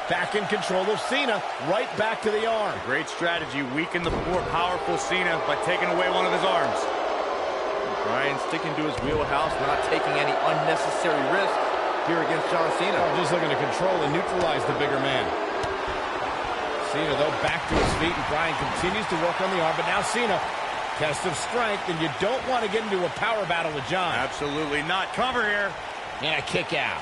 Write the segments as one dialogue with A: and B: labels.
A: Back in control of Cena, right back to the arm.
B: Great strategy, weaken the more powerful Cena by taking away one of his arms.
C: Bryan sticking to his wheelhouse, not taking any unnecessary risk here against John Cena.
A: Just looking to control and neutralize the bigger man. Cena, though, back to his feet, and Bryan continues to work on the arm, but now Cena, test of strength, and you don't want to get into a power battle with John.
B: Absolutely not. Cover here.
A: And a kick out.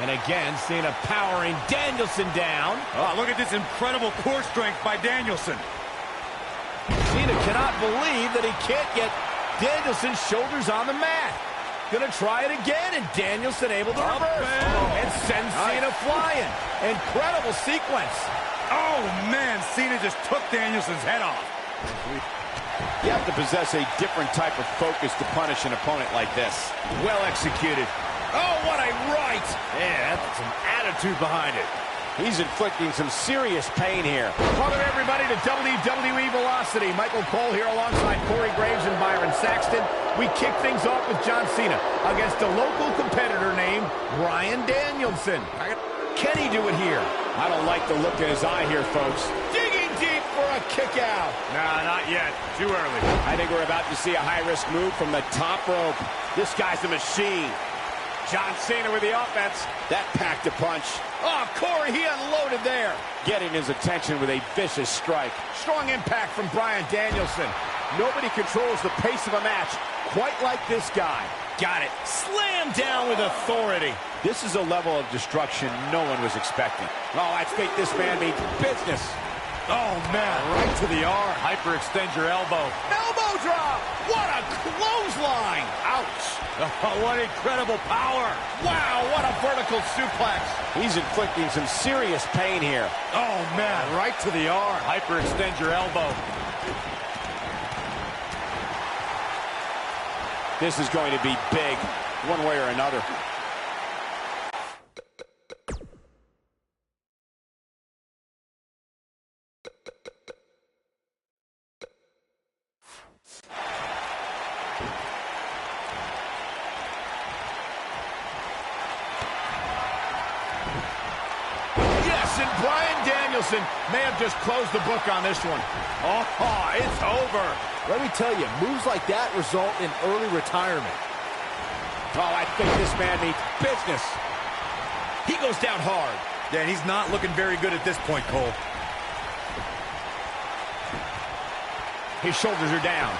A: And again, Cena powering Danielson down.
B: Oh, look at this incredible core strength by Danielson.
A: Cena cannot believe that he can't get Danielson's shoulders on the mat. Gonna try it again, and Danielson able to reverse. And sends Cena flying. Incredible sequence.
B: Oh, man, Cena just took Danielson's head off.
D: You have to possess a different type of focus to punish an opponent like this.
A: Well executed. Oh, what a right!
C: Yeah, that's some attitude behind it.
D: He's inflicting some serious pain here.
A: Welcome, everybody, to WWE Velocity. Michael Cole here alongside Corey Graves and Byron Saxton. We kick things off with John Cena against a local competitor named Bryan Danielson. Can he do it here?
D: I don't like the look in his eye here, folks.
A: Digging deep for a kick out.
B: Nah, not yet. Too early.
D: I think we're about to see a high-risk move from the top rope. This guy's a machine. John Cena with the offense. That packed a punch.
A: Oh, Corey, he unloaded there.
D: Getting his attention with a vicious strike.
A: Strong impact from Bryan Danielson.
D: Nobody controls the pace of a match quite like this guy.
A: Got it. Slam down with authority.
D: This is a level of destruction no one was expecting. Oh, I think this man means business.
A: Oh, man, right to the arm.
B: Hyperextend your elbow.
A: Elbow drop. What a clothesline. Ouch.
B: Oh, what incredible power.
A: Wow, what a vertical suplex.
D: He's inflicting some serious pain here.
A: Oh, man, right to the arm.
B: Hyperextend your elbow.
D: This is going to be big, one way or another.
A: And Bryan Danielson may have just closed the book on this one.
C: Oh, it's over. Let me tell you, moves like that result in early retirement.
D: Oh, I think this man means business.
A: He goes down hard.
B: Yeah, and he's not looking very good at this point, Cole.
A: His shoulders are down.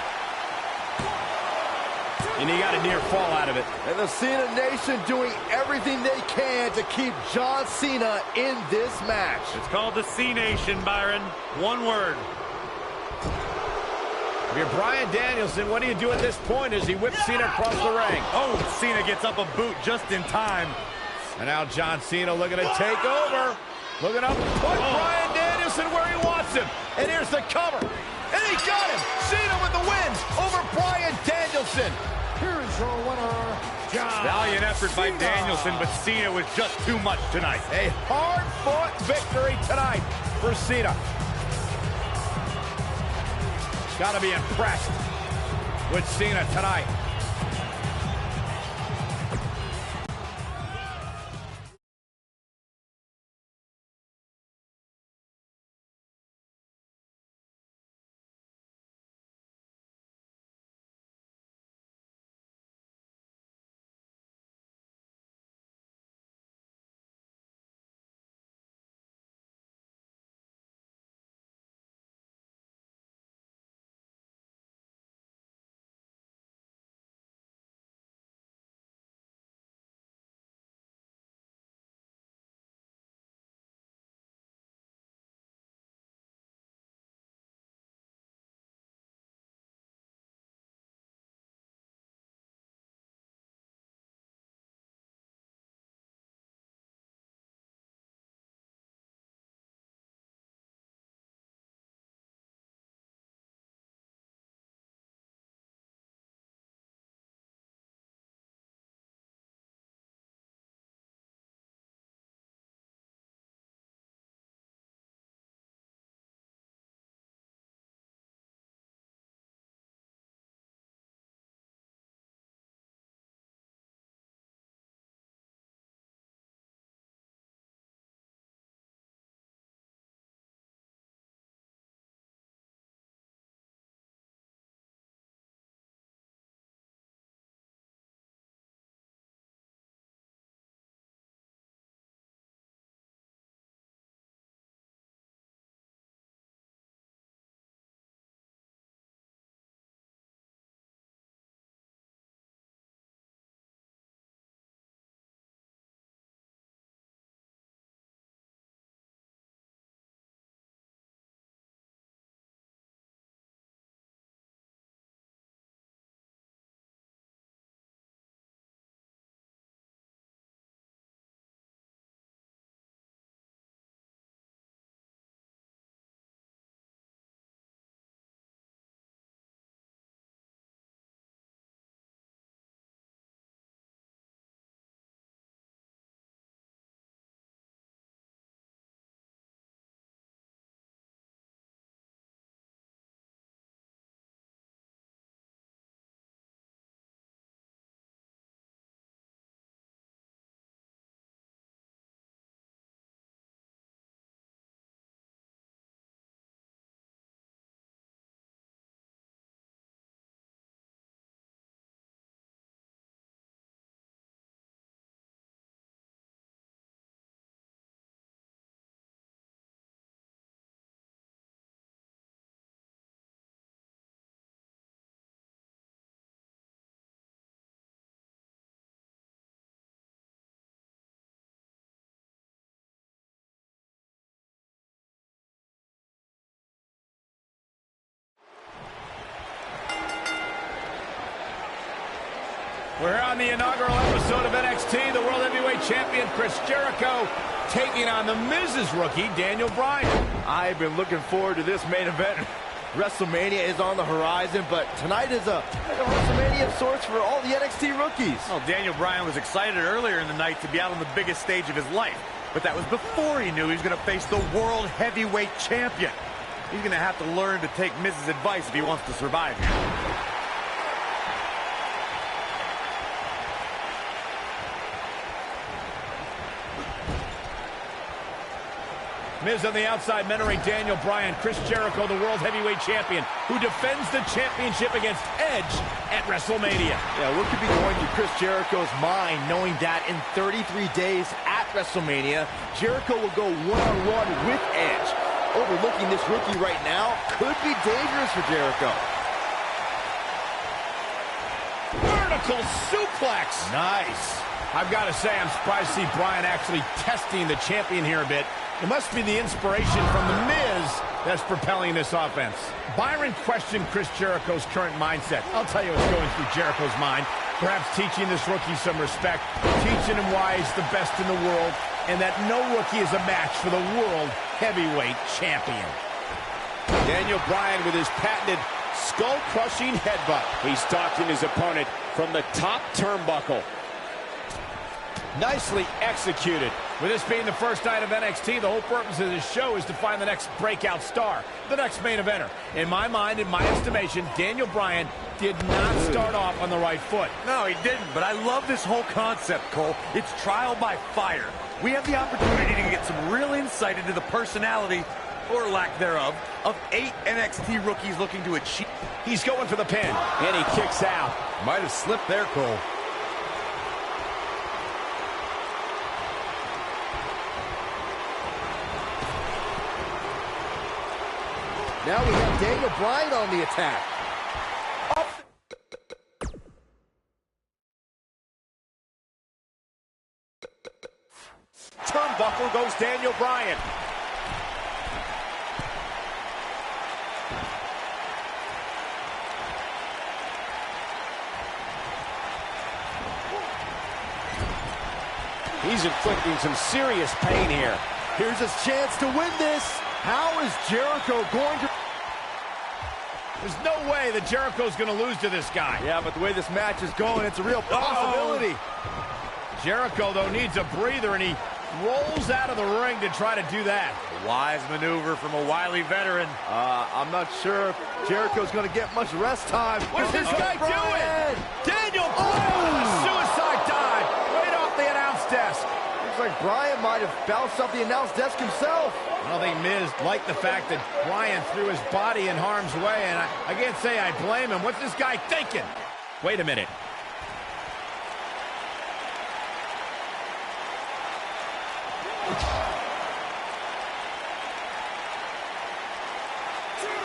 A: And he got a near fall out of it.
C: And the Cena Nation doing everything they can to keep John Cena in this match.
B: It's called the C Nation, Byron. One word.
A: If you're Bryan Danielson, what do you do at this point as he whips Cena across the ring?
B: Oh, Cena gets up a boot just in time.
A: And now John Cena looking to take over. Looking up, put Bryan Danielson where he wants him. And here's the cover. And he got him. Cena with the win over Bryan Danielson.
E: Here is your winner, John
B: Valiant effort by
E: Cena.
B: Danielson, but Cena was just too much tonight.
A: A hard-fought victory tonight for Cena. Got to be impressed with Cena tonight. We're here on the inaugural episode of NXT. The World Heavyweight Champion Chris Jericho taking on the Miz's rookie, Daniel Bryan.
C: I've been looking forward to this main event. WrestleMania is on the horizon, but tonight is a WrestleMania of sorts for all the NXT rookies.
B: Well, Daniel Bryan was excited earlier in the night to be out on the biggest stage of his life, but that was before he knew he was going to face the World Heavyweight Champion. He's going to have to learn to take Miz's advice if he wants to survive here.
A: Miz on the outside mentoring Daniel Bryan. Chris Jericho, the World Heavyweight Champion, who defends the championship against Edge at WrestleMania.
C: Yeah, what could be going through Chris Jericho's mind knowing that in 33 days at WrestleMania, Jericho will go one-on-one with Edge? Overlooking this rookie right now could be dangerous for Jericho.
A: Vertical suplex.
C: Nice.
A: I've got to say, I'm surprised to see Bryan actually testing the champion here a bit. It must be the inspiration from The Miz that's propelling this offense. Byron questioned Chris Jericho's current mindset. I'll tell you what's going through Jericho's mind. Perhaps teaching this rookie some respect, teaching him why he's the best in the world, and that no rookie is a match for the World Heavyweight Champion.
D: Daniel Bryan with his patented skull-crushing headbutt. He's stalking his opponent from the top turnbuckle. Nicely executed.
A: With this being the first night of NXT, the whole purpose of this show is to find the next breakout star, the next main eventer. In my mind, in my estimation, Daniel Bryan did not start off on the right foot.
B: No, he didn't, but I love this whole concept, Cole. It's trial by fire. We have the opportunity to get some real insight into the personality, or lack thereof, of 8 NXT rookies looking to achieve.
A: He's going for the pin.
D: And he kicks out.
C: Might have slipped there, Cole. Now we have Daniel Bryan on the attack.
D: Turnbuckle goes Daniel Bryan. He's inflicting some serious pain here.
C: Here's his chance to win this. How is Jericho going to...
A: There's no way that Jericho's going to lose to this guy.
C: Yeah, but the way this match is going, it's a real possibility.
A: Jericho, though, needs a breather, and he rolls out of the ring to try to do that.
B: A wise maneuver from a wily veteran.
C: I'm not sure if Jericho's going to get much rest time.
A: What's this guy doing? Daniel Bryan, a suicide dive right off the announce desk.
C: Looks like Bryan might have bounced off the announce desk himself.
A: I don't think Miz liked the fact that Bryan threw his body in harm's way, and I can't say I blame him. What's this guy thinking? Wait a minute.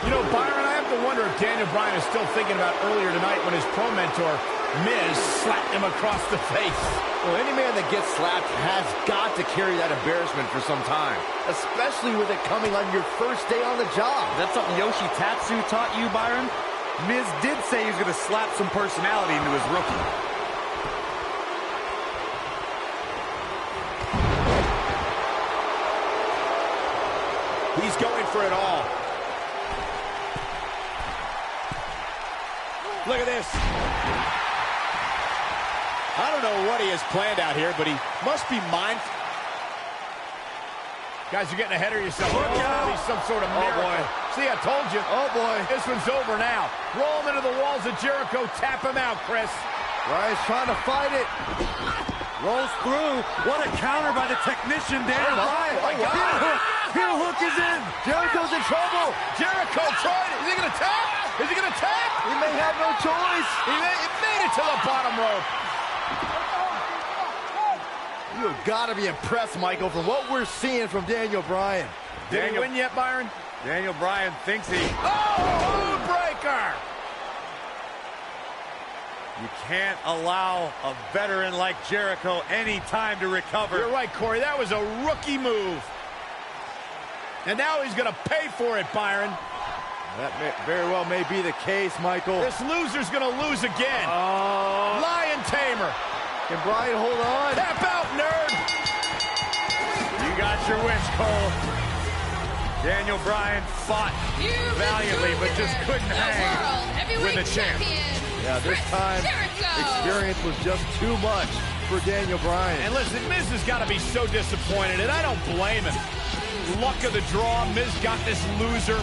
A: You know, Byron, I have to wonder if Daniel Bryan is still thinking about earlier tonight when his pro mentor, Miz, slapped him across the face.
C: Well, any man that gets slapped has got to carry that embarrassment for some time, especially with it coming on your first day on the job.
B: Is that something Yoshi Tatsu taught you, Byron? Miz did say he was going to slap some personality into his rookie.
D: He's going for it all. Look at this. I don't know what he has planned out here, but he must be mindful.
A: Guys, you're getting ahead of yourself. Look
C: out.
A: He's some sort of miracle.
C: boy.
A: See, I told you.
C: Oh, boy.
A: This one's over now. Roll him into the walls of Jericho. Tap him out, Chris.
C: Bryan's trying to fight it.
B: Rolls through. What a counter by the technician, Daniel Bryan.
C: Oh, my God.
B: Heel hook is in.
C: Jericho's in trouble.
A: Jericho tried it. Is he going to tap? Is he going to tap?
C: He may have no choice.
A: He made it to the bottom rope.
C: You have got to be impressed, Michael, from what we're seeing from Daniel Bryan.
A: Did he win yet, Byron?
B: Daniel Bryan thinks he...
A: Oh, breaker!
B: You can't allow a veteran like Jericho any time to recover.
A: You're right, Corey. That was a rookie move. And now he's going to pay for it, Byron.
C: That very well may be the case, Michael.
A: This loser's gonna lose again. Lion Tamer.
C: Can Bryan hold on?
A: Tap out, nerd.
B: You got your wish, Cole. Daniel Bryan fought valiantly, but just couldn't hang with the champ.
C: Yeah, this time, experience was just too much for Daniel Bryan.
A: And listen, Miz has got to be so disappointed, and I don't blame him. Luck of the draw, Miz got this loser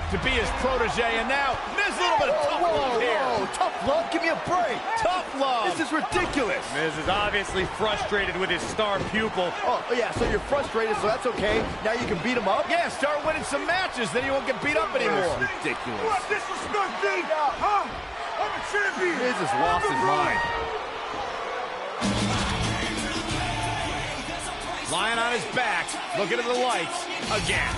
A: to be his protege, and now Miz a little bit of tough love here.
C: Tough love? Give me a break.
A: Tough love.
C: This is ridiculous.
B: Miz is obviously frustrated with his star pupil.
C: Oh, yeah, so you're frustrated, so that's okay. Now you can beat him up?
A: Yeah, start winning some matches, then you won't get beat up anymore.
C: That's ridiculous.
E: What disrespect me? Huh? I'm a champion.
C: Miz has lost his mind.
A: Lying on his back, looking at the lights again.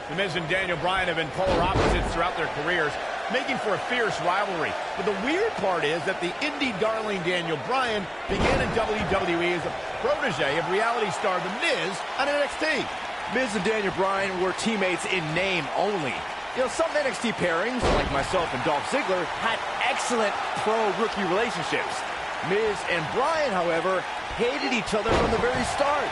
A: The Miz and Daniel Bryan have been polar opposites throughout their careers, making for a fierce rivalry. But the weird part is that the indie darling Daniel Bryan began in WWE as a protege of reality star The Miz on NXT.
C: Miz and Daniel Bryan were teammates in name only. You know, some NXT pairings, like myself and Dolph Ziggler, had excellent pro-rookie relationships. Miz and Bryan, however, hated each other from the very start.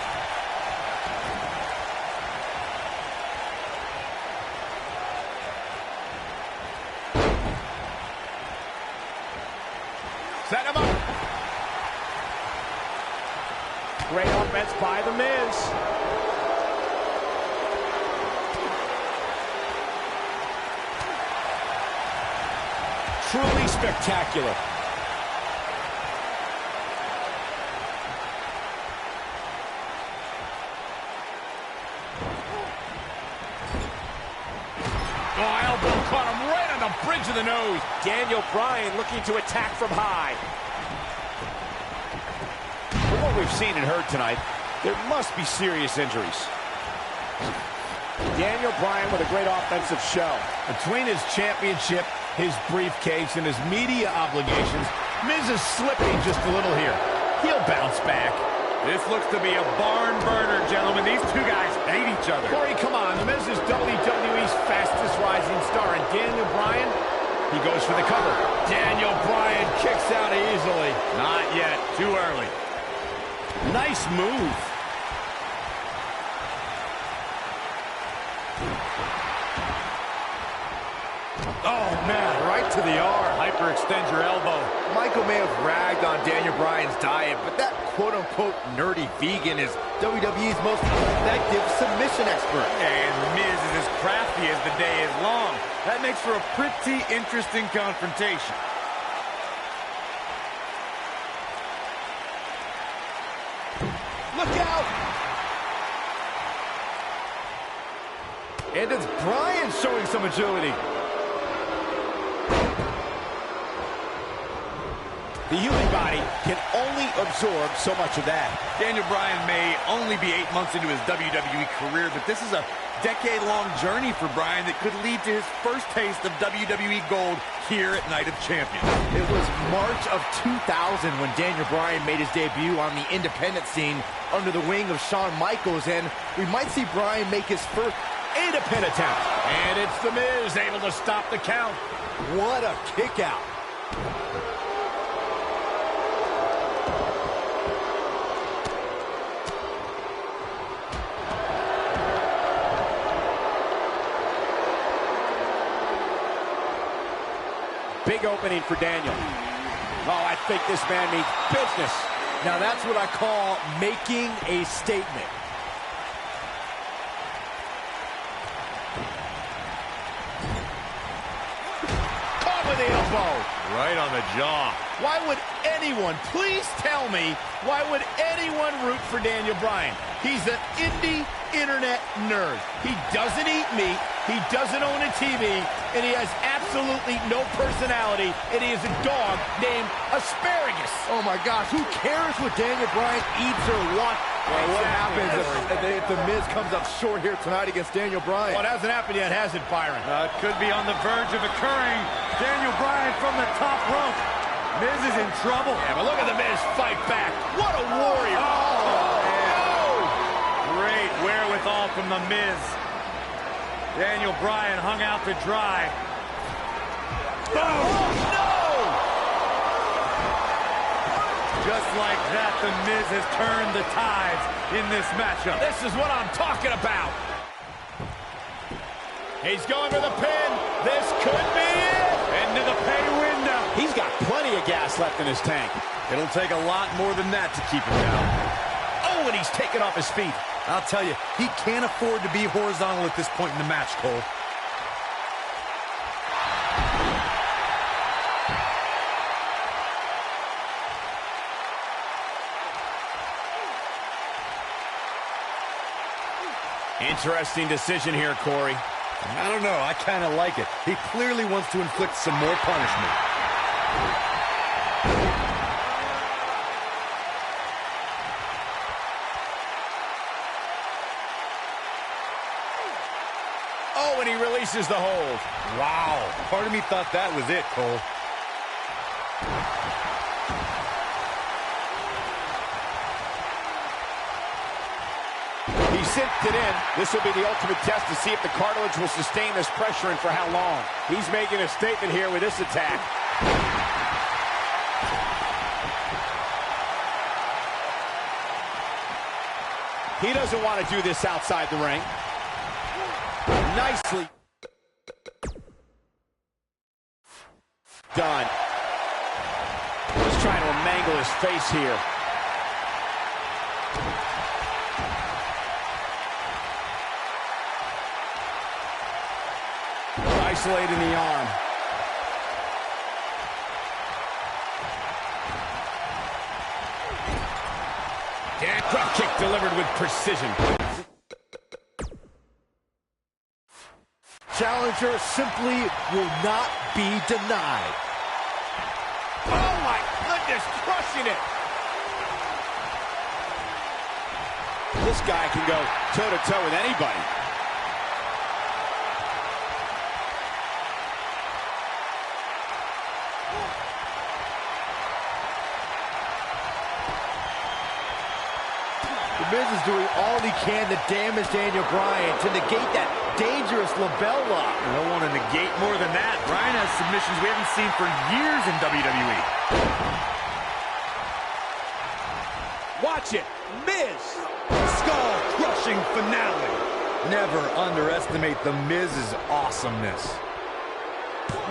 A: Set him up.
D: Great offense by The Miz.
A: Truly spectacular. Oh, elbow caught him right on the bridge of the nose.
D: Daniel Bryan looking to attack from high. From what we've seen and heard tonight, there must be serious injuries. Daniel Bryan with a great offensive show.
A: Between his championship, his briefcase, and his media obligations, Miz is slipping just a little here. He'll bounce back.
B: This looks to be a barn burner, gentlemen. These two guys hate each other.
A: Corey, come on. The Miz is WWE's fastest rising star, and Daniel Bryan, he goes for the cover. Daniel Bryan kicks out easily.
B: Not yet. Too early.
A: Nice move.
C: Oh, man, right to the arm.
B: Hyperextend your elbow.
C: Michael may have ragged on Daniel Bryan's diet, but that quote-unquote nerdy vegan is WWE's most effective submission expert.
B: And Miz is as crafty as the day is long. That makes for a pretty interesting confrontation.
A: Look out!
C: And it's Bryan showing some agility.
D: The human body can only absorb so much of that.
B: Daniel Bryan may only be 8 months into his WWE career, but this is a decade-long journey for Bryan that could lead to his first taste of WWE gold here at Night of Champions.
C: It was March of 2000 when Daniel Bryan made his debut on the independent scene under the wing of Shawn Michaels, and we might see Bryan make his first independent attempt.
A: And it's The Miz able to stop the count.
C: What a kick out.
D: Big opening for Daniel. Oh, I think this man means business.
C: Now that's what I call making a statement.
A: Caught with the elbow.
B: Right on the jaw.
A: Why would anyone, please tell me, why would anyone root for Daniel Bryan? He's an indie internet nerd. He doesn't eat meat, he doesn't own a TV, and he has absolutely no personality, and he is a dog named Asparagus.
C: Oh my gosh, who cares what Daniel Bryan eats or what? Well, what happens if The Miz comes up short here tonight against Daniel Bryan?
A: Well, it hasn't happened yet, has it, Byron?
B: It could be on the verge of occurring. Daniel Bryan from the top rope. Miz is in trouble.
A: Yeah, but look at The Miz fight back. What a warrior.
B: Great wherewithal from The Miz. Daniel Bryan hung out to dry.
A: Oh, no!
B: Just like that, The Miz has turned the tides in this matchup.
A: This is what I'm talking about. He's going for the pin. This could be it.
B: Into the pay window.
D: He's got plenty of gas left in his tank.
B: It'll take a lot more than that to keep him down.
A: Oh, and he's taken off his feet.
B: I'll tell you, he can't afford to be horizontal at this point in the match, Cole.
A: Interesting decision here, Corey.
B: I don't know. I kind of like it. He clearly wants to inflict some more punishment.
A: Oh, and he releases the hold.
B: Wow. Part of me thought that was it, Cole.
D: He cinched it in. This will be the ultimate test to see if the cartilage will sustain this pressure and for how long. He's making a statement here with this attack. He doesn't want to do this outside the ring. Nicely done. He's trying to mangle his face here. Isolating the arm.
A: And drop kick delivered with precision.
C: Challenger simply will not be denied.
A: Oh my goodness, crushing it.
D: This guy can go toe-to-toe with anybody.
C: The Miz is doing all he can to damage Daniel Bryan, to negate that dangerous label lock.
B: I don't want to negate more than that. Bryan has submissions we haven't seen for years in WWE.
D: Watch it. Miz.
B: Skull-crushing finale. Never underestimate The Miz's awesomeness.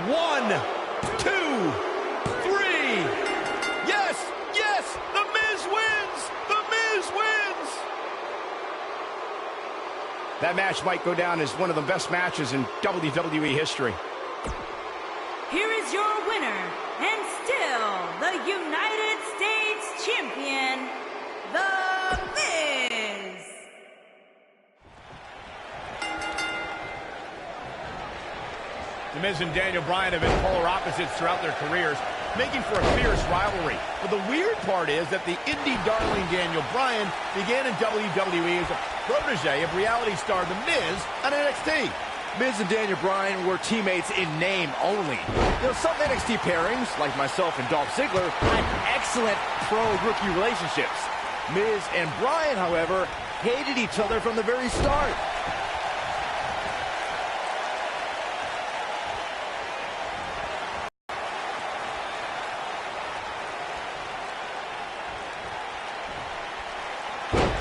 A: 1, 2, 3. Yes, yes, The Miz wins. The Miz wins.
D: That match might go down as one of the best matches in WWE history.
F: Here is your winner, and still the United States Champion, The Miz.
A: The Miz and Daniel Bryan have been polar opposites throughout their careers, making for a fierce rivalry. But the weird part is that the indie darling Daniel Bryan began in WWE as a protege of reality star The Miz on NXT.
C: Miz and Daniel Bryan were teammates in name only. You know, some NXT pairings, like myself and Dolph Ziggler, had excellent pro-rookie relationships. Miz and Bryan, however, hated each other from the very start.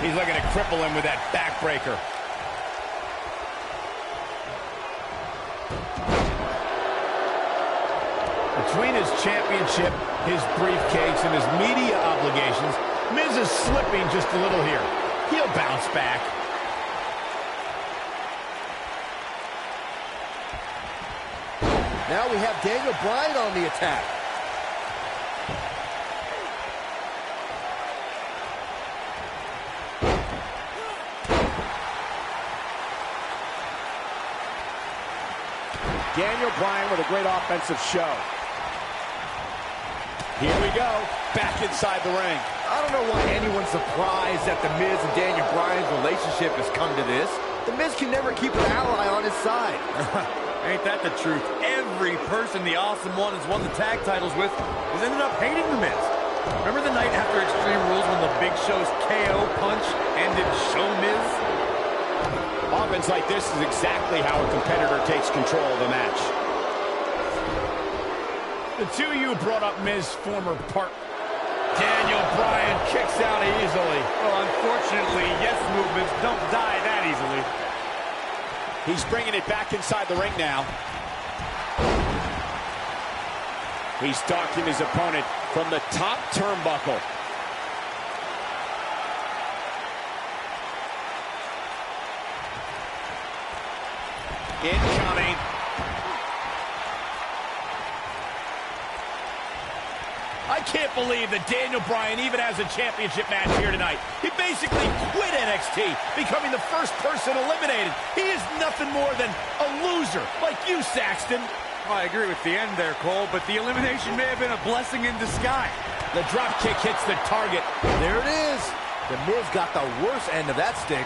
A: He's looking to cripple him with that backbreaker. Between his championship, his briefcase, and his media obligations, Miz is slipping just a little here. He'll bounce back.
C: Now we have Daniel Bryan on the attack.
D: Daniel Bryan with a great offensive show. Here we go, back inside the ring.
C: I don't know why anyone's surprised that The Miz and Daniel Bryan's relationship has come to this. The Miz can never keep an ally on his side.
B: Ain't that the truth? Every person the Awesome One has won the tag titles with has ended up hating The Miz. Remember the night after Extreme Rules when the Big Show's KO punch ended Show Miz?
D: Offense like this is exactly how a competitor takes control of a match.
A: The two of you brought up Miz's former partner. Daniel Bryan kicks out easily.
B: Well, unfortunately, yes movements don't die that easily.
D: He's bringing it back inside the ring now. He's stalking his opponent from the top turnbuckle. Incoming.
A: I can't believe that Daniel Bryan even has a championship match here tonight. He basically quit NXT, becoming the first person eliminated. He is nothing more than a loser, like you, Saxton.
B: Well, I agree with the end there, Cole, but the elimination may have been a blessing in disguise.
A: The drop kick hits the target.
C: There it is. The Miz got the worst end of that stick.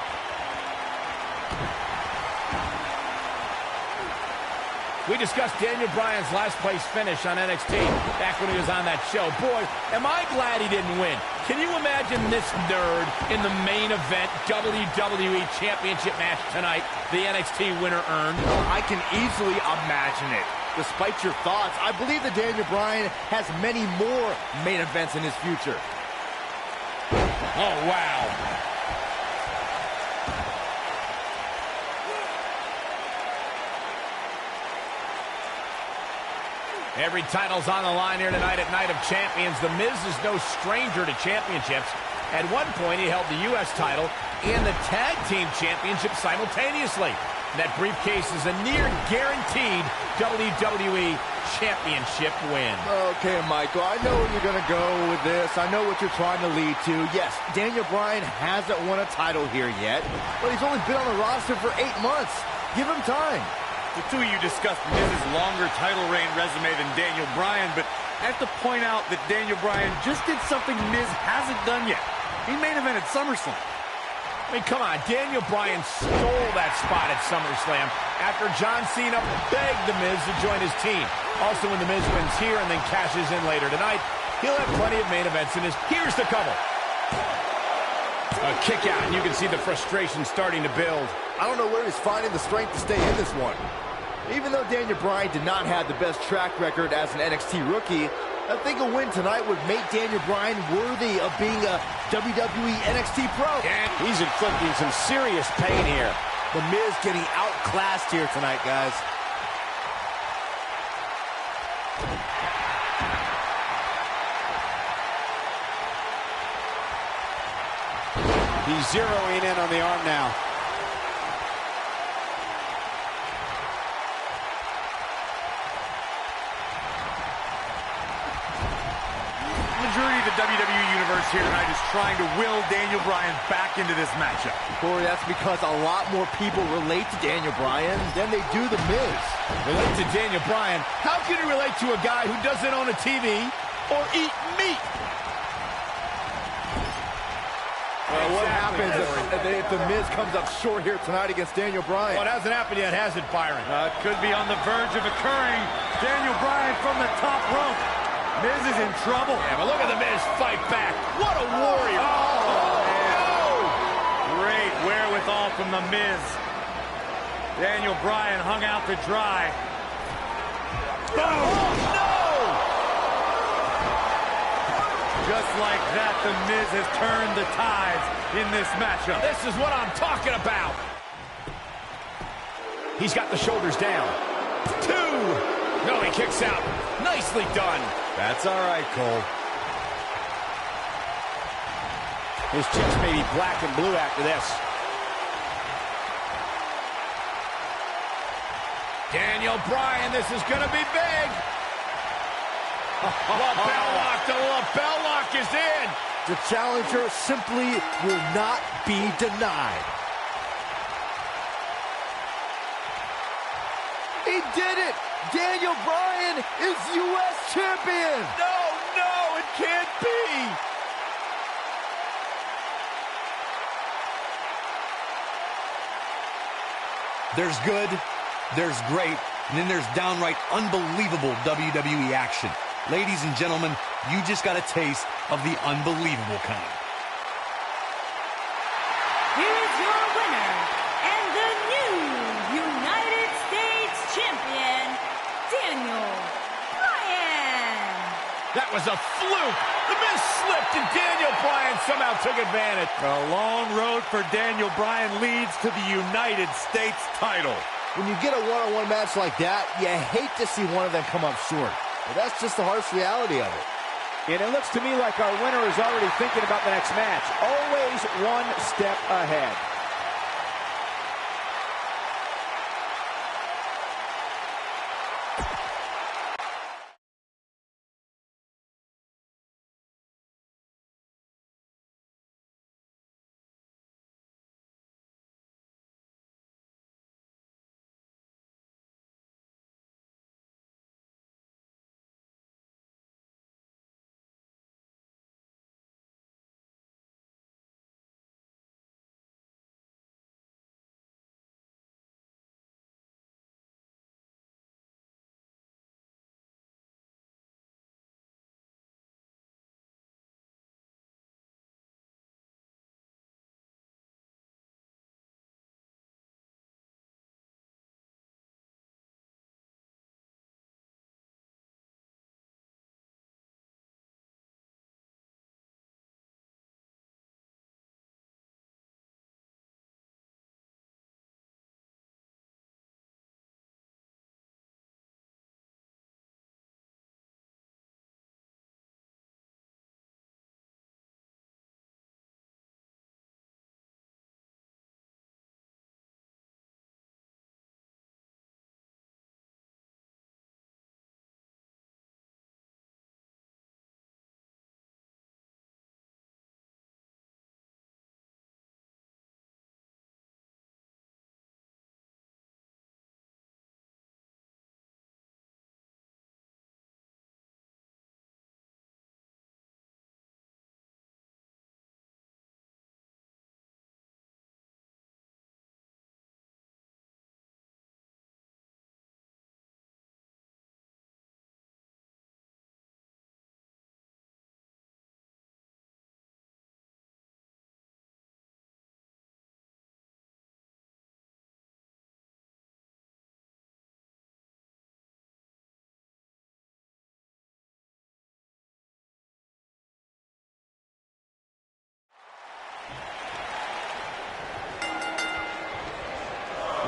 A: We discussed Daniel Bryan's last place finish on NXT back when he was on that show. Boy, am I glad he didn't win. Can you imagine this nerd in the main event WWE Championship match tonight the NXT winner earned?
C: I can easily imagine it. Despite your thoughts, I believe that Daniel Bryan has many more main events in his future.
A: Oh, wow. Every title's on the line here tonight at Night of Champions. The Miz is no stranger to championships. At one point, he held the U.S. title and the Tag Team Championship simultaneously. That briefcase is a near-guaranteed WWE Championship win.
C: Okay, Michael, I know where you're going to go with this. I know what you're trying to lead to. Yes, Daniel Bryan hasn't won a title here yet, but he's only been on the roster for 8 months. Give him time.
B: The two of you discussed Miz's longer title reign resume than Daniel Bryan, but I have to point out that Daniel Bryan just did something Miz hasn't done yet. He main evented SummerSlam.
A: I mean, come on, Daniel Bryan stole that spot at SummerSlam after John Cena begged The Miz to join his team. Also, when The Miz wins here and then cashes in later tonight, he'll have plenty of main events in his. Here's the cover. A kick out, and you can see the frustration starting to build.
C: I don't know where he's finding the strength to stay in this one. Even though Daniel Bryan did not have the best track record as an NXT rookie, I think a win tonight would make Daniel Bryan worthy of being a WWE NXT pro.
D: And he's inflicting some serious pain here.
C: The Miz getting outclassed here tonight, guys.
D: He's zeroing in on the arm now.
B: majority of the WWE Universe here tonight is trying to will Daniel Bryan back into this matchup.
C: Corey, that's because a lot more people relate to Daniel Bryan than they do The Miz.
A: Relate to Daniel Bryan? How can you relate to a guy who doesn't own a TV or eat meat?
C: What happens if The Miz comes up short here tonight against Daniel Bryan?
A: Well, it hasn't happened yet, has it, Byron?
B: It could be on the verge of occurring. Daniel Bryan from the top rope. Miz is in trouble.
A: Yeah, but look at The Miz fight back. What a warrior.
B: Great wherewithal from The Miz. Daniel Bryan hung out to dry.
A: No!
B: Just like that, The Miz has turned the tides in this matchup.
A: This is what I'm talking about. He's got the shoulders down. 2. No, he kicks out. Nicely done.
B: That's all right, Cole.
D: His chest may be black and blue after this.
A: Daniel Bryan, this is going to be big. Lapel lock, the lapel lock is in.
C: The challenger simply will not be denied. He did it! Daniel Bryan is U.S. champion!
A: No, it can't be.
G: There's good, there's great, and then there's downright unbelievable WWE action. Ladies and gentlemen, you just got a taste of the unbelievable kind.
F: Here is your winner and the new United States Champion, Daniel Bryan.
A: That was a fluke. The Miz slipped and Daniel Bryan somehow took advantage.
B: A long road for Daniel Bryan leads to the United States title.
C: When you get a one-on-one match like that, you hate to see one of them come up short. But that's just the harsh reality of it.
D: And it looks to me like our winner is already thinking about the next match. Always one step ahead.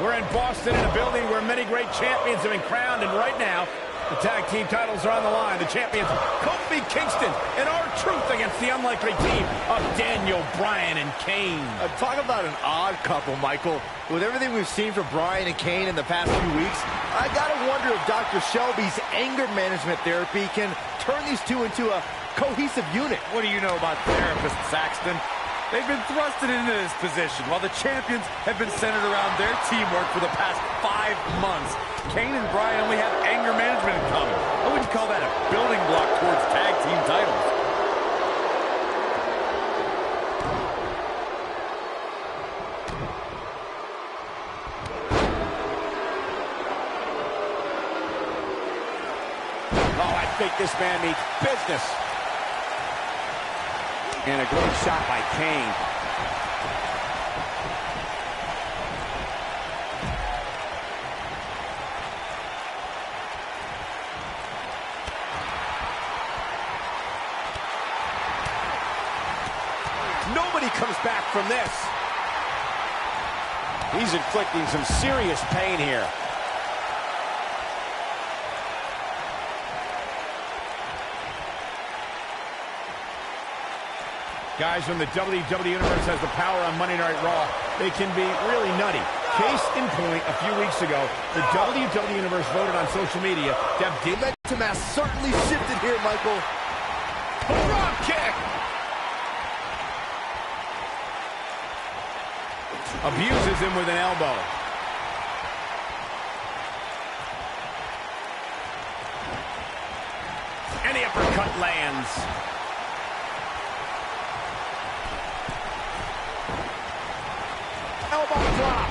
A: We're in Boston in a building where many great champions have been crowned, and right now, the tag team titles are on the line. The champions, Kofi Kingston and R-Truth against the unlikely team of Daniel Bryan and Kane.
C: Talk about an odd couple, Michael. With everything we've seen from Bryan and Kane in the past few weeks, I gotta wonder if Dr. Shelby's anger management therapy can turn these two into a cohesive unit.
B: What do you know about therapists, Saxton? They've been thrusted into this position, while the champions have been centered around their teamwork for the past 5 months. Kane and Bryan only have anger management in common. I wouldn't call that a building block towards tag team titles.
D: Oh, I think this man means business. And a great shot by Kane. Nobody comes back from this. He's inflicting some serious pain here.
A: Guys, when the WWE Universe has the power on Monday Night Raw, they can be really nutty. Case in point, a few weeks ago, the WWE Universe voted on social media to have
C: Momentum has certainly shifted here, Michael.
A: drop kick. Abuses him with an elbow. And the uppercut lands.
D: Elbow drop.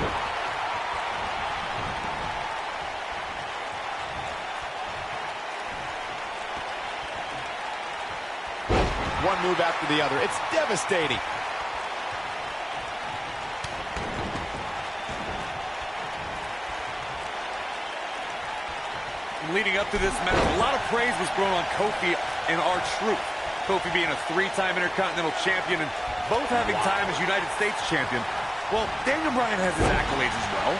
D: One move after the other. It's devastating.
B: Leading up to this match, a lot of praise was thrown on Kofi and R-Truth. Kofi being a 3-time Intercontinental Champion and both having time as United States Champion. Well, Daniel Bryan has his accolades as well.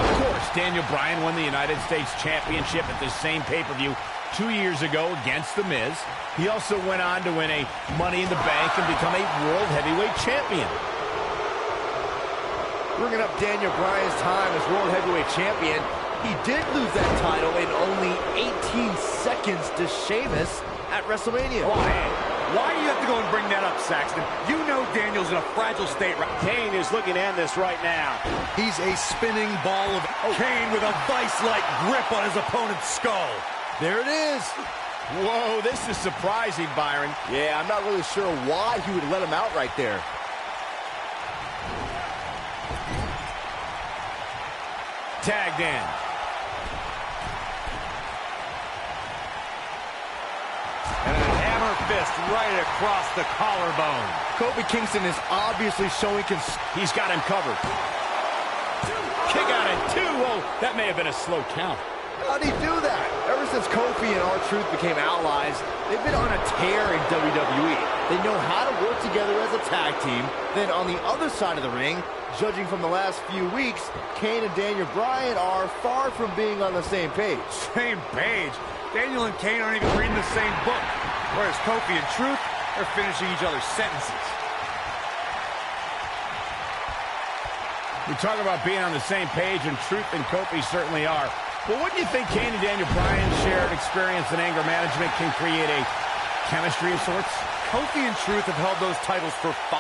A: Of course, Daniel Bryan won the United States Championship at the same pay-per-view 2 years ago against The Miz. He also went on to win a Money in the Bank and become a World Heavyweight Champion.
C: Bringing up Daniel Bryan's time as World Heavyweight Champion, he did lose that title in only 18 seconds to Sheamus at WrestleMania.
B: Why do you have to go and bring that up, Saxton? You know Daniel's in a fragile state right now.
D: Kane is looking to end this right now.
G: He's a spinning ball of...
B: Kane with a vice-like grip on his opponent's skull.
C: There it is.
A: Whoa, this is surprising, Byron.
C: Yeah, I'm not really sure why he would let him out right there.
A: Tagged in.
B: And a hammer fist right across the collarbone.
C: Kofi Kingston is obviously showing
A: He's got him covered. Kick out at 2. Whoa, that may have been a slow count.
C: How'd he do that? Ever since Kofi and R-Truth became allies, they've been on a tear in WWE. They know how to work together as a tag team. Then on the other side of the ring, judging from the last few weeks, Kane and Daniel Bryan are far from being on the same page.
B: Same page? Daniel and Kane aren't even reading the same book. Whereas Kofi and Truth are finishing each other's sentences.
A: We talk about being on the same page, and Truth and Kofi certainly are. But wouldn't you think Kane and Daniel Bryan's shared experience in anger management can create a chemistry of sorts?
B: Kofi and Truth have held those titles for 5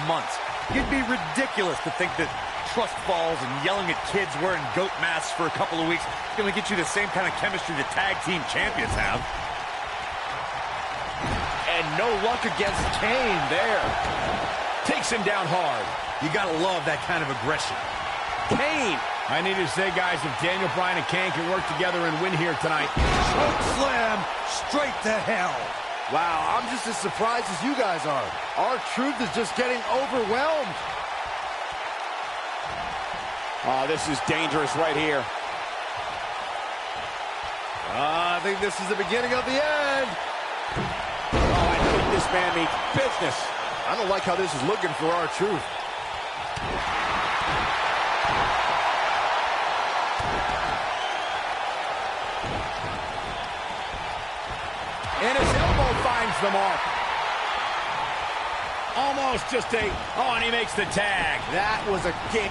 B: months. It'd be ridiculous to think that trust falls and yelling at kids wearing goat masks for a couple of weeks is going to get you the same kind of chemistry that tag team champions have.
C: And no luck against Kane there.
A: Takes him down hard.
G: You gotta love that kind of aggression.
C: Kane.
A: I need to say, guys, if Daniel Bryan and Kane can work together and win here tonight.
G: Choke slam straight to hell.
C: Wow, I'm just as surprised as you guys are. R-Truth is just getting overwhelmed.
D: Oh, this is dangerous right here.
C: I think this is the beginning of the end.
D: Oh, I think this man means business.
C: I don't like how this is looking for R-Truth.
A: And his elbow finds the mark. Almost just a... Oh, and he makes the tag.
C: That was a kick.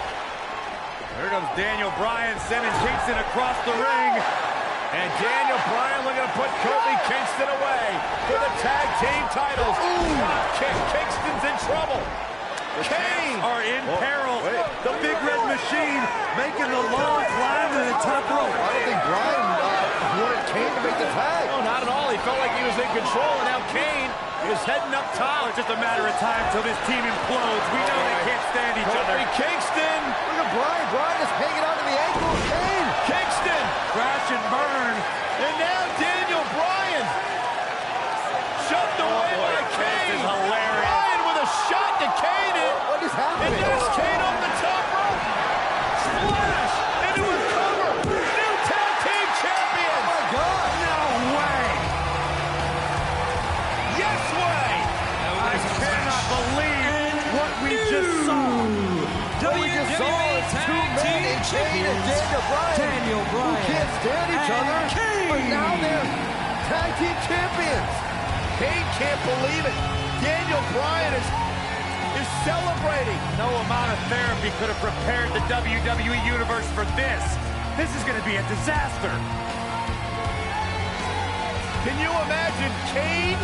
B: Here comes Daniel Bryan sending Kingston across the ring.
A: And Daniel Bryan looking to put Kofi Kingston away for the tag team titles. Drop kick. Kingston's in trouble. Kane
B: are in peril. The Big Red Machine making the long climb to the top rope.
C: I don't think Bryan wanted Kane to make the tag.
A: No, not at all. He felt like he was in control, and now Kane is heading up top.
B: It's just a matter of time till this team implodes. We know they can't stand each other.
A: Kofi Kingston.
C: Look at Bryan. Bryan is hanging onto the ankle of Kane.
A: Kingston.
B: Crash and burn.
A: And now Daniel Bryan. Shoved away by Kane.
B: This is hilarious.
A: Bryan with a shot to Kane.
C: What is happening?
A: And there's Kane off the top rope. Splash into a cover. New tag team champions.
C: Oh, my God.
B: No way.
A: Yes way.
B: I cannot believe what we just saw.
C: What we just saw is two men in Kane and Daniel Bryan. Who can't stand each other, but now they're tag team champions.
A: Kane can't believe it. Daniel Bryan is celebrating.
B: No amount of therapy could have prepared the WWE Universe for this. This is going to be a disaster.
A: Can you imagine Kane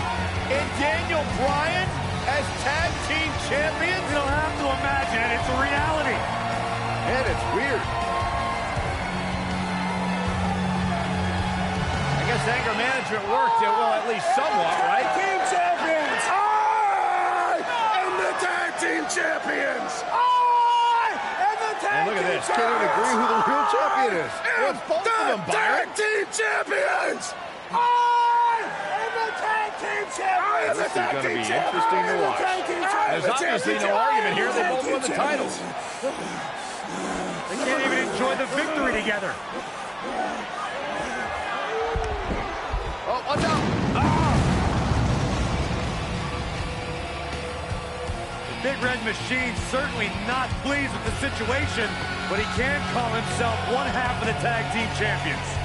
A: and Daniel Bryan as tag team champions?
B: You don't have to imagine it. It's a reality.
C: And it's weird.
A: I guess anger management worked, well, at least somewhat, right?
E: Team champions! I am the tag team champions! I am the tag
A: And look at
E: team
A: this.
C: Can't even agree who the real champion is.
A: Well, it's both of them,
E: tag
A: Byron.
E: team champions! I am the tag team champions!
A: This is gonna be interesting to watch. There's obviously no argument here. They both won the titles.
B: They can't even enjoy the victory together.
C: Oh, watch out.
B: The Big Red Machine certainly not pleased with the situation, but he can call himself one half of the tag team champions.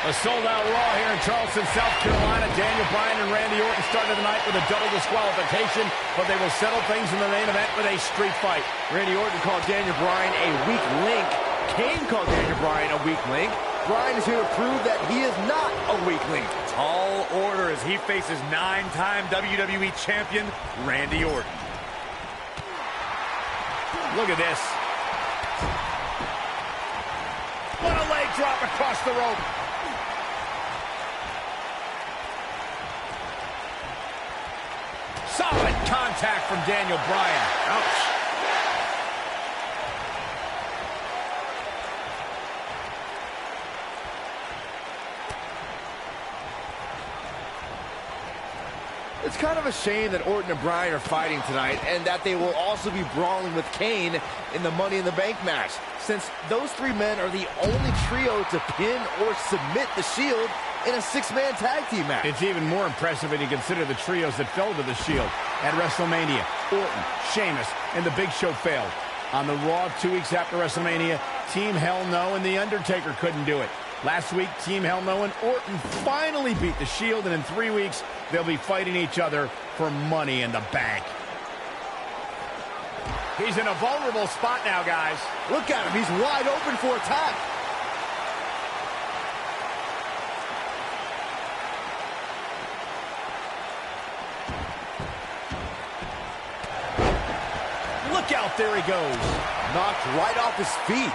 A: A sold-out Raw here in Charleston, South Carolina. Daniel Bryan and Randy Orton started the night with a double disqualification, but they will settle things in the main event with a street fight.
C: Randy Orton called Daniel Bryan a weak link. Kane called Daniel Bryan a weak link. Bryan is here to prove that he is not a weak link.
B: Tall order as he faces 9-time WWE champion Randy Orton.
A: Look at this. What a leg drop across the rope. Solid contact from Daniel Bryan. Ouch.
C: It's kind of a shame that Orton and Bryan are fighting tonight and that they will also be brawling with Kane in the Money in the Bank match, since those three men are the only trio to pin or submit the Shield in a six-man tag team match.
A: It's even more impressive when you consider the trios that fell to the Shield at WrestleMania. Orton, Sheamus, and The Big Show failed. On the Raw 2 weeks after WrestleMania, Team Hell No and The Undertaker couldn't do it. Last week, Team Hell No and Orton finally beat the Shield, and in 3 weeks, they'll be fighting each other for Money in the Bank. He's in a vulnerable spot now, guys.
C: Look at him. He's wide open for attack.
A: there he goes.
C: Knocked right off his feet.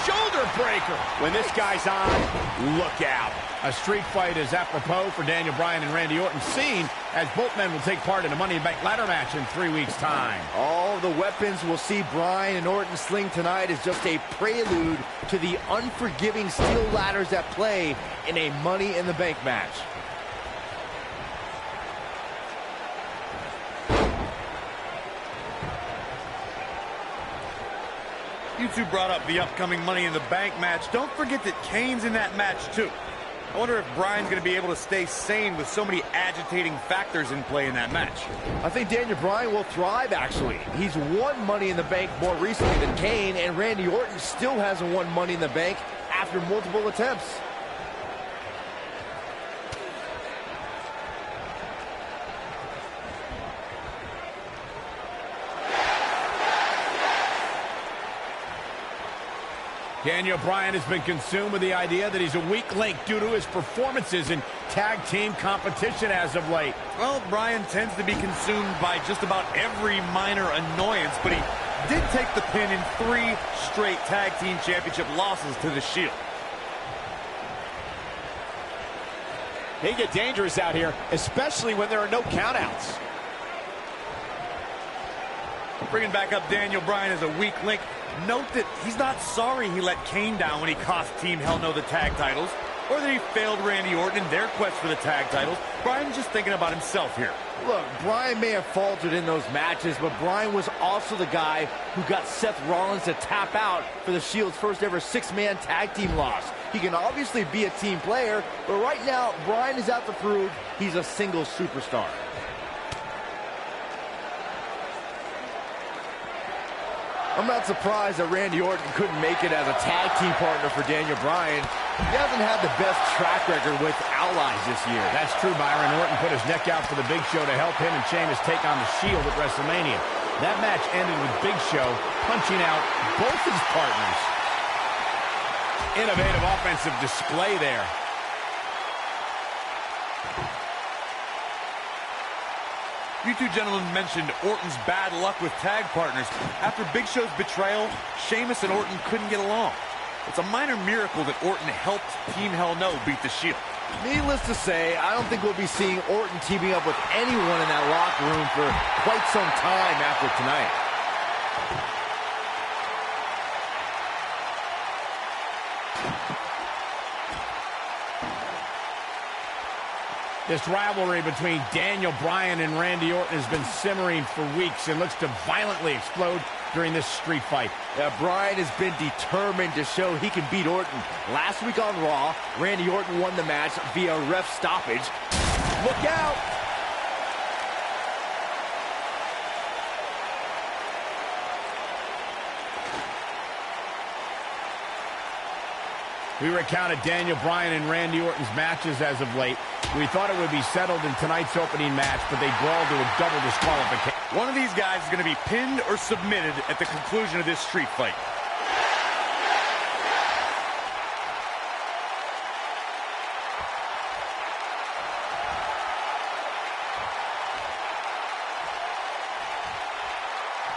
A: Shoulder breaker.
D: When this guy's on, look out.
A: A street fight is apropos for Daniel Bryan and Randy Orton, seen as both men will take part in a Money in the Bank ladder match in 3 weeks' time.
C: All the weapons we'll see Bryan and Orton sling tonight is just a prelude to the unforgiving steel ladders at play in a Money in the Bank match.
B: You two brought up the upcoming Money in the Bank match. Don't forget that Kane's in that match, too. I wonder if Bryan's going to be able to stay sane with so many agitating factors in play in that match.
C: I think Daniel Bryan will thrive, actually. He's won Money in the Bank more recently than Kane, and Randy Orton still hasn't won Money in the Bank after multiple attempts.
A: Daniel Bryan has been consumed with the idea that he's a weak link due to his performances in tag team competition as of late.
B: Well, Bryan tends to be consumed by just about every minor annoyance, but he did take the pin in 3 straight tag team championship losses to the Shield.
D: They get dangerous out here, especially when there are no countouts.
B: Bringing back up Daniel Bryan as a weak link. Note that he's not sorry he let Kane down when he cost Team Hell No the tag titles, or that he failed Randy Orton in their quest for the tag titles. Bryan's just thinking about himself here.
C: Look, Bryan may have faltered in those matches, but Bryan was also the guy who got Seth Rollins to tap out for the Shield's first ever 6-man tag team loss. He can obviously be a team player, but right now, Bryan is out to prove he's a single superstar. I'm not surprised that Randy Orton couldn't make it as a tag team partner for Daniel Bryan. He hasn't had the best track record with allies this year.
A: That's true, Byron. Orton put his neck out for the Big Show to help him and Sheamus take on the Shield at WrestleMania. That match ended with Big Show punching out both his partners. Innovative offensive display there.
B: You two gentlemen mentioned Orton's bad luck with tag partners. After Big Show's betrayal, Sheamus and Orton couldn't get along. It's a minor miracle that Orton helped Team Hell No beat the Shield.
C: Needless to say, I don't think we'll be seeing Orton teaming up with anyone in that locker room for quite some time after tonight.
A: This rivalry between Daniel Bryan and Randy Orton has been simmering for weeks and looks to violently explode during this street fight.
C: Bryan has been determined to show he can beat Orton. Last week on Raw, Randy Orton won the match via ref stoppage. Look out!
A: We recounted Daniel Bryan and Randy Orton's matches as of late. We thought it would be settled in tonight's opening match, but they brawled to a double disqualification.
B: One of these guys is going to be pinned or submitted at the conclusion of this street fight.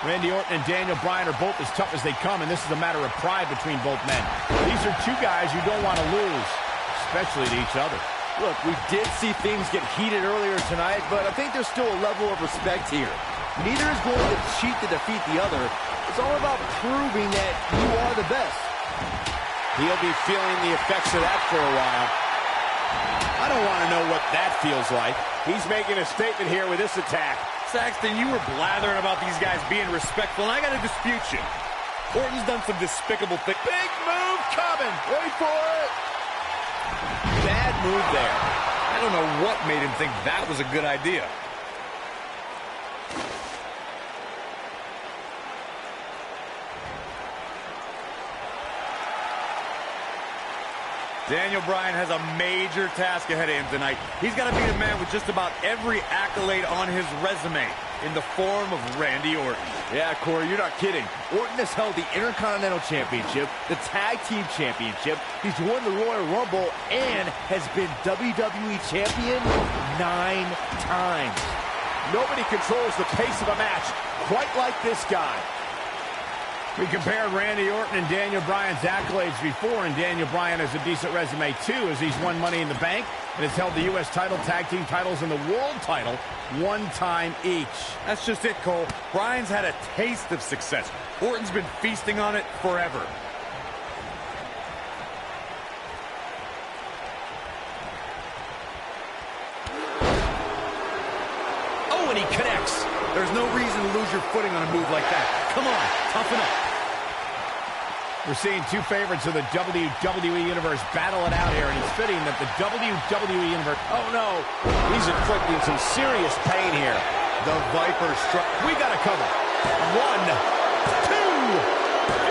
A: Randy Orton and Daniel Bryan are both as tough as they come, and this is a matter of pride between both men. These are two guys you don't want to lose, especially to each other.
C: Look, we did see things get heated earlier tonight, but I think there's still a level of respect here. Neither is going to cheat to defeat the other. It's all about proving that you are the best.
D: He'll be feeling the effects of that for a while. I don't want to know what that feels like. He's making a statement here with this attack.
B: Saxton, you were blathering about these guys being respectful, and I got to dispute you. Orton's done some despicable things.
A: Big move coming. Wait for it.
D: Bad move there.
G: I don't know what made him think that was a good idea.
B: Daniel Bryan has a major task ahead of him tonight. He's got to beat a man with just about every accolade on his resume in the form of Randy Orton.
C: Yeah, Corey, you're not kidding. Orton has held the Intercontinental Championship, the Tag Team Championship, he's won the Royal Rumble, and has been WWE Champion 9 times.
D: Nobody controls the pace of a match quite like this guy.
A: We compared Randy Orton and Daniel Bryan's accolades before, and Daniel Bryan has a decent resume too, as he's won Money in the Bank and has held the U.S. title, tag team titles, and the world title one time each.
B: That's just it, Cole. Bryan's had a taste of success. Orton's been feasting on it forever.
G: Oh, and he connects. There's no reason to lose your footing on a move like that. Come on, toughen up.
A: We're seeing two favorites of the WWE Universe battle it out here, and it's fitting that the WWE Universe...
D: Oh, no. He's inflicting some serious pain here.
G: The Viper struck.
A: We got to cover. 1, 2,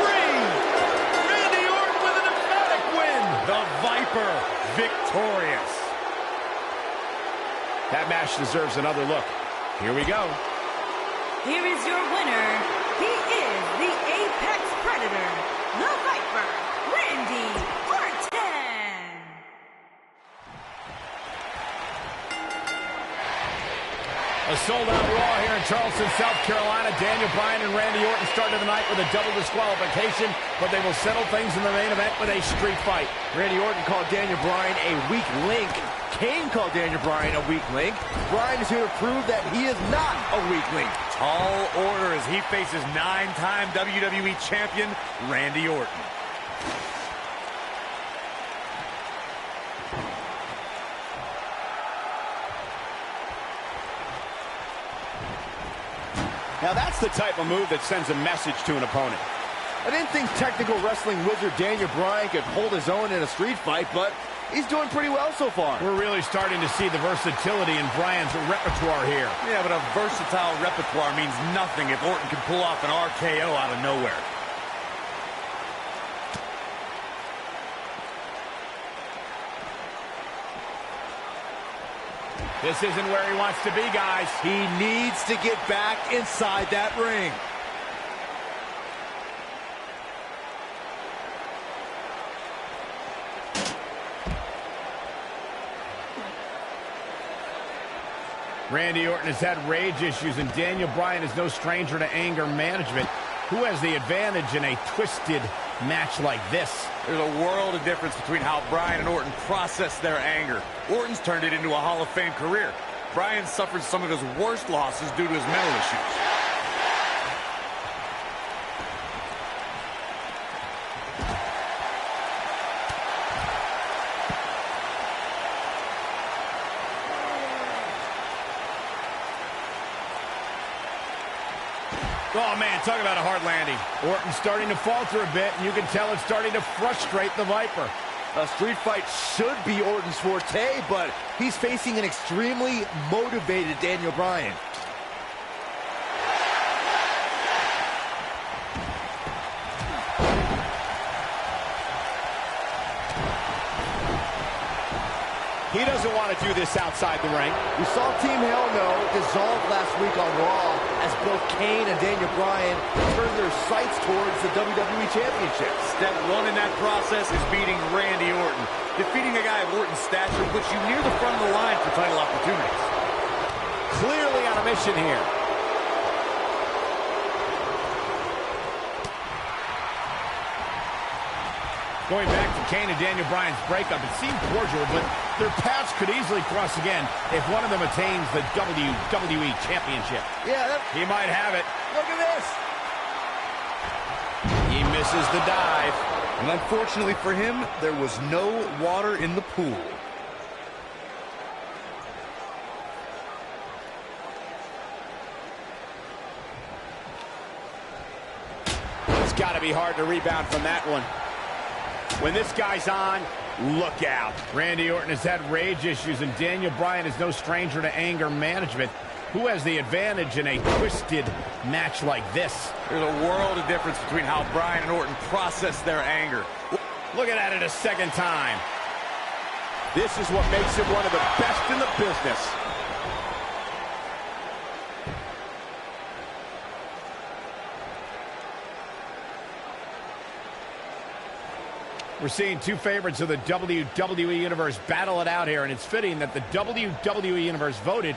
A: 3. Randy Orton with an emphatic win.
B: The Viper victorious.
D: That match deserves another look. Here we go.
F: Here is your winner. He is the Apex Predator, the Viper, Randy Orton.
A: A sold-out Raw here in Charleston, South Carolina. Daniel Bryan and Randy Orton started the night with a double disqualification, but they will settle things in the main event with a street fight.
C: Randy Orton called Daniel Bryan a weak link. Kane called Daniel Bryan a weak link. Bryan is here to prove that he is not a weak link.
B: Tall order as he faces 9-time WWE champion Randy Orton.
D: Now that's the type of move that sends a message to an opponent.
C: I didn't think technical wrestling wizard Daniel Bryan could hold his own in a street fight, but he's doing pretty well so far.
A: We're really starting to see the versatility in Bryan's repertoire here.
B: Yeah, but a versatile repertoire means nothing if Orton can pull off an RKO out of nowhere.
A: This isn't where he wants to be, guys.
C: He needs to get back inside that ring.
A: Randy Orton has had rage issues, and Daniel Bryan is no stranger to anger management. Who has the advantage in a twisted match like this?
B: There's a world of difference between how Bryan and Orton process their anger. Orton's turned it into a Hall of Fame career. Bryan suffered some of his worst losses due to his mental issues.
A: Oh, man, talk about a hard landing. Orton's starting to falter a bit, and you can tell it's starting to frustrate the Viper.
C: A street fight should be Orton's forte, but he's facing an extremely motivated Daniel Bryan.
D: He doesn't want to do this outside the ring.
C: We saw Team Hell No dissolve last week on Raw as both Kane and Daniel Bryan turned their sights towards the WWE Championship.
B: Step one in that process is beating Randy Orton. Defeating a guy of Orton's stature puts you near the front of the line for title opportunities.
D: Clearly on a mission here.
A: Going back to Kane and Daniel Bryan's breakup, it seemed cordial, but their paths could easily cross again if one of them attains the WWE Championship.
C: Yeah,
A: He might have it.
C: look at this.
A: He misses the dive.
G: And unfortunately for him, there was no water in the pool.
D: It's got to be hard to rebound from that one. When this guy's on, look out.
A: Randy Orton has had rage issues, and Daniel Bryan is no stranger to anger management. Who has the advantage in a twisted match like this?
B: There's a world of difference between how Bryan and Orton process their anger.
A: Look at that a second time.
D: This is what makes him one of the best in the business.
A: We're seeing two favorites of the WWE Universe battle it out here, and it's fitting that the WWE Universe voted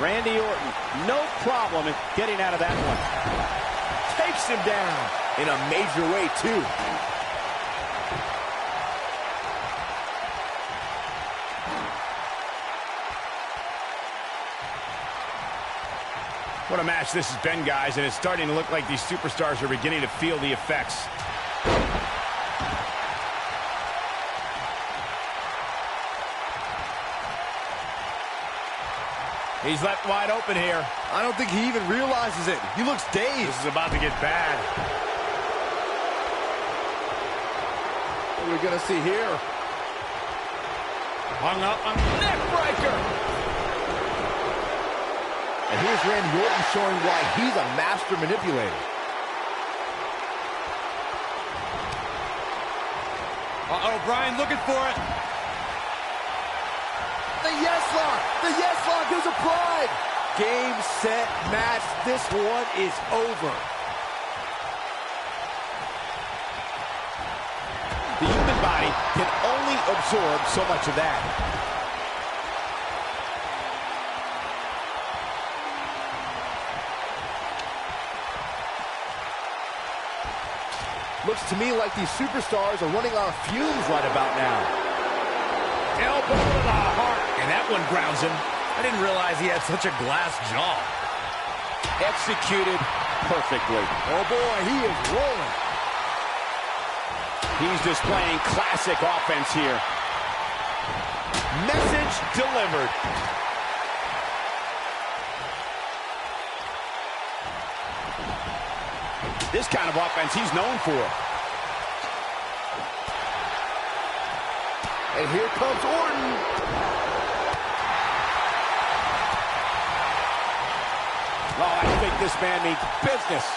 D: Randy Orton, no problem in getting out of that one.
C: Takes him down in a major way, too.
A: What a match this has been, guys, and it's starting to look like these superstars are beginning to feel the effects. He's left wide open here.
C: I don't think he even realizes it. He looks dazed.
B: This is about to get bad.
C: What are we going to see here?
B: Hung up on
A: Neck breaker!
C: And here's Randy Orton showing why he's a master manipulator.
B: Uh-oh, Bryan looking for it.
C: The yes lock! The yes lock is applied! Game, set, match. This one is over.
D: The human body can only absorb so much of that.
C: Looks to me like these superstars are running on fumes right about now.
A: Elbow to the heart. And that one grounds him.
B: I didn't realize he had such a glass jaw.
D: Executed perfectly.
C: Oh boy, he is rolling.
D: He's displaying classic offense here.
A: Message delivered.
D: This kind of offense he's known for.
C: And here comes Orton.
D: Oh, I think this man means business.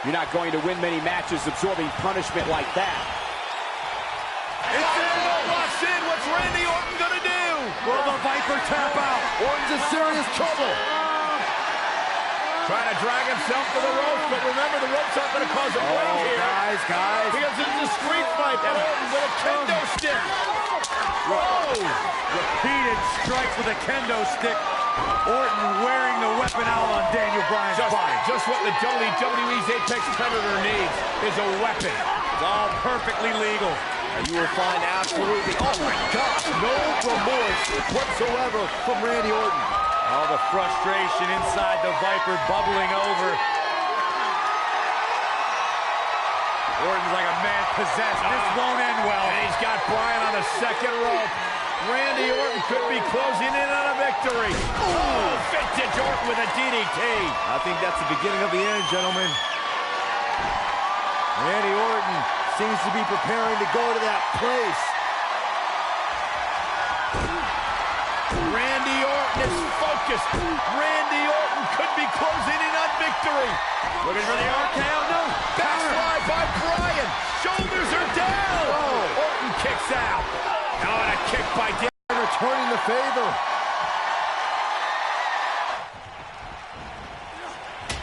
D: You're not going to win many matches absorbing punishment like that.
A: It's in, locks in. What's Randy Orton gonna do?
B: Will the Viper tap out?
C: Orton's in serious trouble.
A: Trying to drag himself to the ropes, but remember, the ropes aren't going to cause a break here.
C: Guys.
A: Because it's a street fight, but Orton with a kendo stick. Whoa!
B: Repeated strikes with a kendo stick. Orton wearing the weapon out on Daniel Bryan's body.
A: Just what the WWE's Apex Predator needs is a weapon.
B: It's all perfectly legal.
C: And you will find absolutely, oh my gosh, no remorse whatsoever from Randy Orton.
B: All the frustration inside the Viper bubbling over. Orton's like a man possessed. This won't end well.
A: And he's got Bryan on the second rope. Randy Orton could be closing in on a victory. Oh, vintage Orton with a DDT.
C: I think that's the beginning of the end, gentlemen. Randy Orton seems to be preparing to go to that place.
A: Randy Orton is focused. Randy Orton could be closing in on victory.
B: Looking for the RKO. No.
A: Backslide by Bryan. Shoulders are down.
C: Oh.
A: Orton kicks out. Oh, and a kick by Daniel.
C: Returning the favor.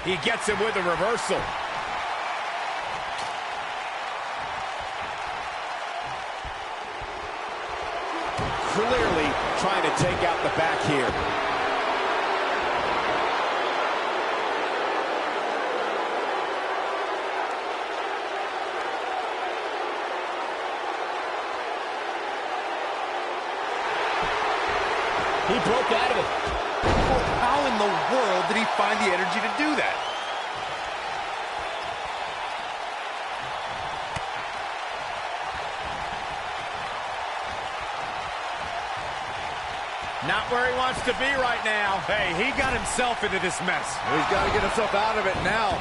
A: He gets him with a reversal.
D: Clearly trying to take out the back here.
A: He broke out of it.
B: Well, how in the world did he find the energy to do that?
A: Not where he wants to be right now.
B: Hey, he got himself into this mess.
C: He's got to get himself out of it now.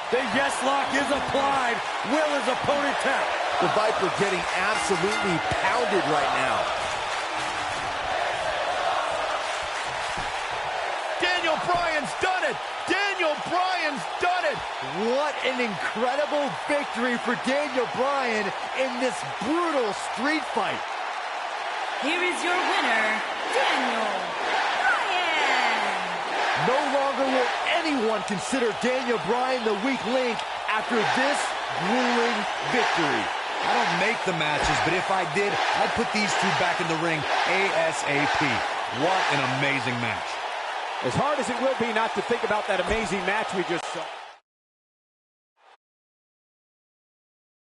B: The yes lock is applied. Will his opponent tap?
C: The Viper getting absolutely pounded right now.
A: Daniel Bryan's done it. Daniel Bryan's done it.
C: What an incredible victory for Daniel Bryan in this brutal street fight.
F: Here is your winner, Daniel Bryan.
C: No longer will anyone consider Daniel Bryan the weak link after this grueling victory?
G: I don't make the matches, but if I did, I'd put these two back in the ring ASAP. What an amazing match.
D: As hard as it will be not to think about that amazing match we just saw.